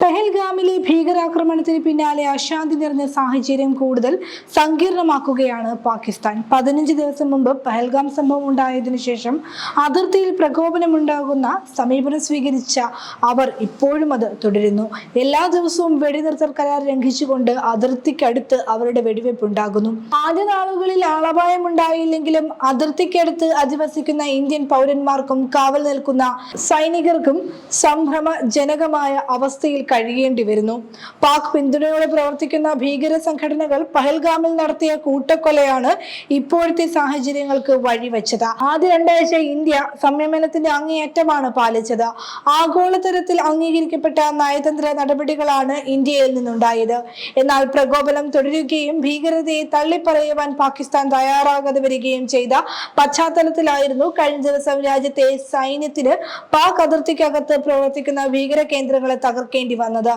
പെഹൽഗാമിലെ ഭീകരാക്രമണത്തിന് പിന്നാലെ അശാന്തി നിറഞ്ഞ സാഹചര്യം കൂടുതൽ സങ്കീർണമാക്കുകയാണ് പാകിസ്ഥാൻ. 15 ദിവസം മുമ്പ് പെഹൽഗാം സംഭവം ഉണ്ടായതിനു ശേഷം അതിർത്തിയിൽ പ്രകോപനമുണ്ടാകുന്ന സമീപനം സ്വീകരിച്ച അവർ ഇപ്പോഴും അത് തുടരുന്നു. എല്ലാ ദിവസവും വെടിനിർത്തൽ കരാർ ലംഘിച്ചുകൊണ്ട് അതിർത്തിക്കടുത്ത് അവരുടെ വെടിവെപ്പ് ഉണ്ടാകുന്നു. ആദ്യ നാളുകളിൽ ആളപായം ഉണ്ടായില്ലെങ്കിലും അതിർത്തിക്കടുത്ത് അധിവസിക്കുന്ന ഇന്ത്യൻ പൗരന്മാർക്കും കാവൽ നിൽക്കുന്ന സൈനികർക്കും സംഭ്രമജനകമായ അവസ്ഥയിൽ കഴിയേണ്ടി വരുന്നു. പാക് പിന്തുണയോടെ പ്രവർത്തിക്കുന്ന ഭീകര സംഘടനകൾ പഹൽഗാമിൽ നടത്തിയ കൂട്ടക്കൊലയാണ് ഇപ്പോഴത്തെ സാഹചര്യങ്ങൾക്ക് വഴിവെച്ചത്. ആദ്യ 2 ആഴ്ച ഇന്ത്യ സംയമനത്തിന്റെ അങ്ങേയറ്റമാണ് പാലിച്ചത്. ആഗോളതലത്തിൽ അംഗീകരിക്കപ്പെട്ട നയതന്ത്ര നടപടികളാണ് ഇന്ത്യയിൽ നിന്നുണ്ടായത്. എന്നാൽ പ്രകോപനം തുടരുകയും ഭീകരതയെ തള്ളിപ്പറയുവാൻ പാകിസ്ഥാൻ തയ്യാറാകാതെ വരികയും ചെയ്ത പശ്ചാത്തലത്തിലായിരുന്നു കഴിഞ്ഞ ദിവസം രാജ്യത്തെ സൈന്യത്തിന് പാക് അതിർത്തിക്കകത്ത് പ്രവർത്തിക്കുന്ന ഭീകര കേന്ദ്രങ്ങളെ തകർക്കേണ്ടി വന്നത്.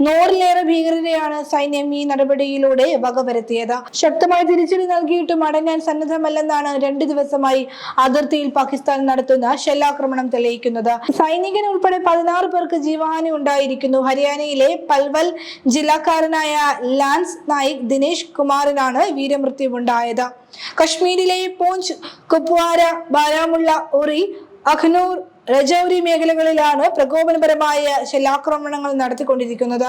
100-ലേറെ ഭീകരരെയാണ് സൈന്യം ഈ നടപടിയിലൂടെ വകവരുത്തിയത്. ശക്തമായ തിരിച്ചടി നൽകിയിട്ടും അടങ്ങാൻ സന്നദ്ധമല്ലെന്നാണ് 2 ദിവസമായി അതിർത്തിയിൽ പാകിസ്ഥാൻ നടത്തുന്ന ഷെല്ലാക്രമണം തെളിയിക്കുന്നത്. സൈനികൻ ഉൾപ്പെടെ 16 പേർക്ക് ജീവഹാനി ഉണ്ടായിരിക്കുന്നു. ഹരിയാനയിലെ പൽവൽ ജില്ലക്കാരനായ ലാൻസ് നായിക് ദിനേശ് കുമാറിനാണ് വീരമൃത്യുവുണ്ടായത്. കശ്മീരിലെ പൂഞ്ച്, കുപ്വാര, ബാരാമുള്ള, ഉറി, അഖ്നൂർ, രജൌരി മേഖലകളിലാണ് പ്രകോപനപരമായ ഷെല്ലാക്രമണങ്ങൾ നടത്തിക്കൊണ്ടിരിക്കുന്നത്.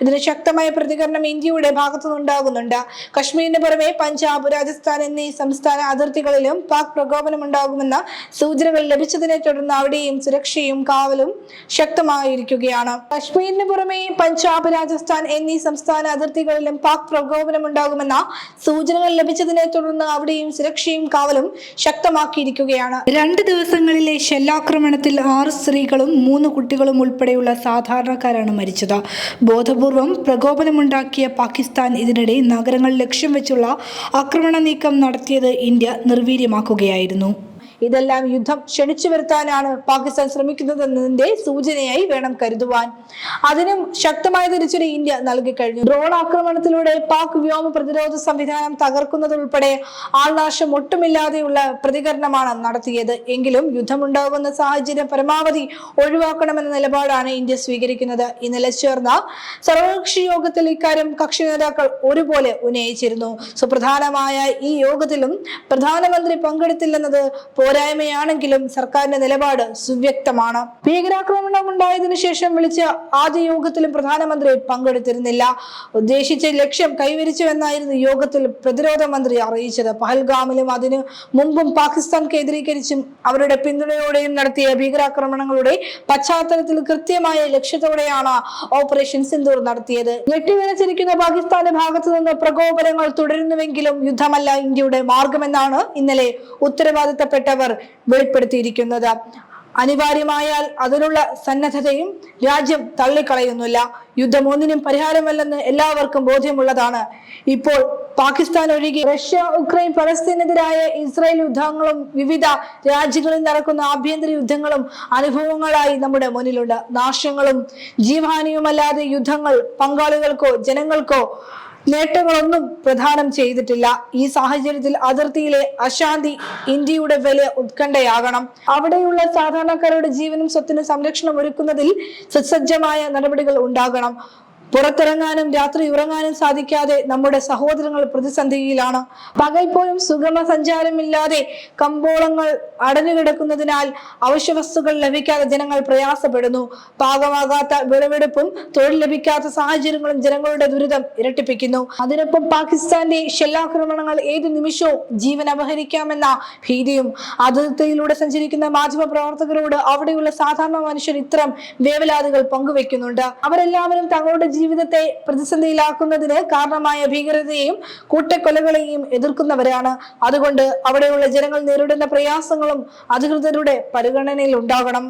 ഇതിന് ശക്തമായ പ്രതികരണം ഇന്ത്യയുടെ ഭാഗത്തുനിന്നുണ്ടാകുന്നുണ്ട്. കശ്മീരിന് പുറമെ പഞ്ചാബ്, രാജസ്ഥാൻ എന്നീ സംസ്ഥാന അതിർത്തികളിലും പാക് പ്രകോപനമുണ്ടാകുമെന്ന സൂചനകൾ ലഭിച്ചതിനെ തുടർന്ന് അവിടെയും സുരക്ഷയും കാവലും ശക്തമായിരിക്കുകയാണ്. കശ്മീരിന് പുറമെ പഞ്ചാബ്, രാജസ്ഥാൻ എന്നീ സംസ്ഥാന അതിർത്തികളിലും പാക് പ്രകോപനമുണ്ടാകുമെന്ന സൂചനകൾ ലഭിച്ചതിനെ തുടർന്ന് അവിടെയും സുരക്ഷയും കാവലും ശക്തമാക്കിയിരിക്കുകയാണ്. 2 ദിവസങ്ങളിലെ ഷെല്ലാക്രമണത്തിൽ 6 സ്ത്രീകളും 3 കുട്ടികളും ഉൾപ്പെടെയുള്ള സാധാരണക്കാരാണ് മരിച്ചത്. ബോധപൂർവം പ്രകോപനമുണ്ടാക്കിയ പാകിസ്ഥാൻ ഇതിനിടെ നഗരങ്ങൾ ലക്ഷ്യം വെച്ചുള്ള ആക്രമണ നീക്കം നടത്തിയത് ഇന്ത്യ നിർവീര്യമാക്കുകയായിരുന്നു. ഇതെല്ലാം യുദ്ധം ക്ഷണിച്ചു വരുത്താനാണ് പാകിസ്ഥാൻ ശ്രമിക്കുന്നതെന്നതിന്റെ സൂചനയായി വേണം കരുതുവാൻ. അതിനും ശക്തമായ തിരിച്ചടി ഇന്ത്യ നൽകിക്കഴിഞ്ഞു. ഡ്രോൺ ആക്രമണത്തിലൂടെ പാക് വ്യോമ പ്രതിരോധ സംവിധാനം തകർക്കുന്നതുൾപ്പെടെ ആൾനാശം ഒട്ടുമില്ലാതെയുള്ള പ്രതികരണമാണ് നടത്തിയത്. എങ്കിലും യുദ്ധമുണ്ടാകുന്ന സാഹചര്യം പരമാവധി ഒഴിവാക്കണമെന്ന നിലപാടാണ് ഇന്ത്യ സ്വീകരിക്കുന്നത്. ഇന്നലെ ചേർന്ന സർവകക്ഷി യോഗത്തിൽ ഇക്കാര്യം കക്ഷി നേതാക്കൾ ഒരുപോലെ ഉന്നയിച്ചിരുന്നു. സുപ്രധാനമായ ഈ യോഗത്തിലും പ്രധാനമന്ത്രി പങ്കെടുത്തില്ലെന്നത് പോരായ്മയാണെങ്കിലും സർക്കാരിന്റെ നിലപാട് സുവ്യക്തമാണ്. ഭീകരാക്രമണം ഉണ്ടായതിനു ശേഷം വിളിച്ച ആദ്യ യോഗത്തിലും പ്രധാനമന്ത്രി പങ്കെടുത്തിരുന്നില്ല. ഉദ്ദേശിച്ച ലക്ഷ്യം കൈവരിച്ചുവെന്നായിരുന്നു യോഗത്തിൽ പ്രതിരോധ മന്ത്രി അറിയിച്ചത്. പഹൽഗാമിലും അതിനു മുമ്പും പാകിസ്ഥാൻ കേന്ദ്രീകരിച്ചും അവരുടെ പിന്തുണയോടെയും നടത്തിയ ഭീകരാക്രമണങ്ങളുടെ പശ്ചാത്തലത്തിൽ കൃത്യമായ ലക്ഷ്യത്തോടെയാണ് ഓപ്പറേഷൻ സിന്ദൂർ നടത്തിയത്. ഞെട്ടിവിറച്ചിരിക്കുന്ന പാകിസ്ഥാന്റെ ഭാഗത്തു നിന്ന് പ്രകോപനങ്ങൾ തുടരുന്നുവെങ്കിലും യുദ്ധമല്ല ഇന്ത്യയുടെ മാർഗമെന്നാണ് ഇന്നലെ ഉത്തരവാദിത്തപ്പെട്ടവർ വെളിപ്പെടുത്തിയിരിക്കുന്നത്. അനിവാര്യമായാൽ അതിനുള്ള സന്നദ്ധതയും രാജ്യം തള്ളിക്കളയുന്നില്ല. യുദ്ധം ഒന്നിനും പരിഹാരമല്ലെന്ന് എല്ലാവർക്കും ബോധ്യമുള്ളതാണ്. ഇപ്പോൾ പാകിസ്ഥാൻ ഒഴികെ റഷ്യ, ഉക്രൈൻ, പലസ്തീനെതിരായ ഇസ്രായേൽ യുദ്ധങ്ങളും വിവിധ രാജ്യങ്ങളിൽ നടക്കുന്ന ആഭ്യന്തര യുദ്ധങ്ങളും അനുഭവങ്ങളായി നമ്മുടെ മുന്നിലുണ്ട്. നാശങ്ങളും ജീവഹാനിയുമല്ലാതെ യുദ്ധങ്ങൾ പങ്കാളികൾക്കോ ജനങ്ങൾക്കോ നേട്ടങ്ങളൊന്നും പ്രദാനം ചെയ്തിട്ടില്ല. ഈ സാഹചര്യത്തിൽ അതിർത്തിയിലെ അശാന്തി ഇന്ത്യയുടെ വലിയ ഉത്കണ്ഠയാകണം. അവിടെയുള്ള സാധാരണക്കാരുടെ ജീവനും സ്വത്തിനും സംരക്ഷണം ഒരുക്കുന്നതിൽ സുസജ്ജമായ നടപടികൾ ഉണ്ടാകണം. പുറത്തിറങ്ങാനും രാത്രി ഉറങ്ങാനും സാധിക്കാതെ നമ്മുടെ സഹോദരങ്ങൾ പ്രതിസന്ധിയിലാണ്. പകൽ പോലും സുഗമ സഞ്ചാരമില്ലാതെ കമ്പോളങ്ങൾ അടഞ്ഞുകിടക്കുന്നതിനാൽ അവശ്യ വസ്തുക്കൾ ലഭിക്കാതെ ജനങ്ങൾ പ്രയാസപ്പെടുന്നു. പാകമാകാത്ത വിളവെടുപ്പും തൊഴിൽ ലഭിക്കാത്ത സാഹചര്യങ്ങളും ജനങ്ങളുടെ ദുരിതം ഇരട്ടിപ്പിക്കുന്നു. അതിനൊപ്പം പാകിസ്ഥാന്റെ ഷെല്ലാക്രമണങ്ങൾ ഏതു നിമിഷവും ജീവൻ അപഹരിക്കാമെന്ന ഭീതിയും. അതിർത്തിയിലൂടെ സഞ്ചരിക്കുന്ന മാധ്യമ പ്രവർത്തകരോട് അവിടെയുള്ള സാധാരണ മനുഷ്യർ ഇത്തരം വേവലാതികൾ പങ്കുവെക്കുന്നുണ്ട്. അവരെല്ലാവരും തങ്ങളുടെ ജീവിതത്തെ പ്രതിസന്ധിയിലാക്കുന്നതിന് കാരണമായ ഭീകരതയെയും കൂട്ടക്കൊലകളെയും എതിർക്കുന്നവരാണ്. അതുകൊണ്ട് അവിടെയുള്ള ജനങ്ങൾ നേരിടുന്ന പ്രയാസങ്ങളും അധികൃതരുടെ പരിഗണനയിൽ ഉണ്ടാകണം.